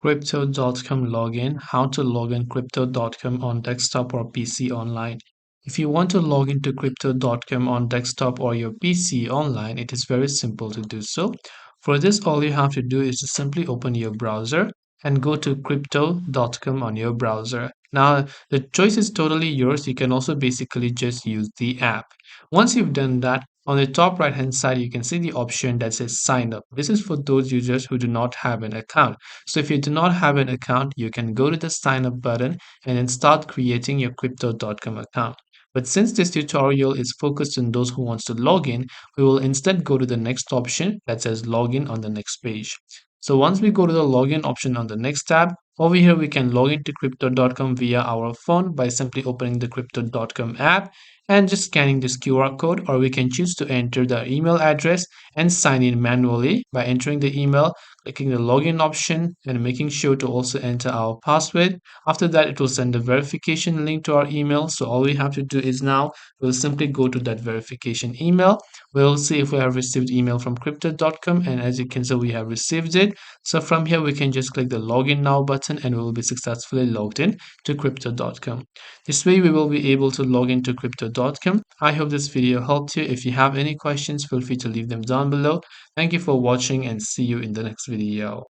Crypto.com login. How to log in Crypto.com on desktop or PC online. If you want to log into Crypto.com on desktop or your PC online, it is very simple to do so. For this, all you have to do is to simply open your browser and go to Crypto.com on your browser. Now, the choice is totally yours. You can also basically just use the app. Once you've done that, on the top right hand side, you can see the option that says sign up. This is for those users who do not have an account. So if you do not have an account, you can go to the sign up button and then start creating your crypto.com account. But since this tutorial is focused on those who wants to log in, we will instead go to the next option that says login on the next page. So once we go to the login option on the next tab, over here we can log into crypto.com via our phone by simply opening the crypto.com app and just scanning this QR code, or we can choose to enter the email address and sign in manually by entering the email, clicking the login option and making sure to also enter our password. After that, it will send a verification link to our email. So all we have to do is now we'll simply go to that verification email. We'll see if we have received email from crypto.com, and as you can see, we have received it. So from here, we can just click the login now button and we will be successfully logged in to crypto.com. This way, we will be able to log into crypto.com. I hope this video helped you. If you have any questions, feel free to leave them down below. Thank you for watching and see you in the next video.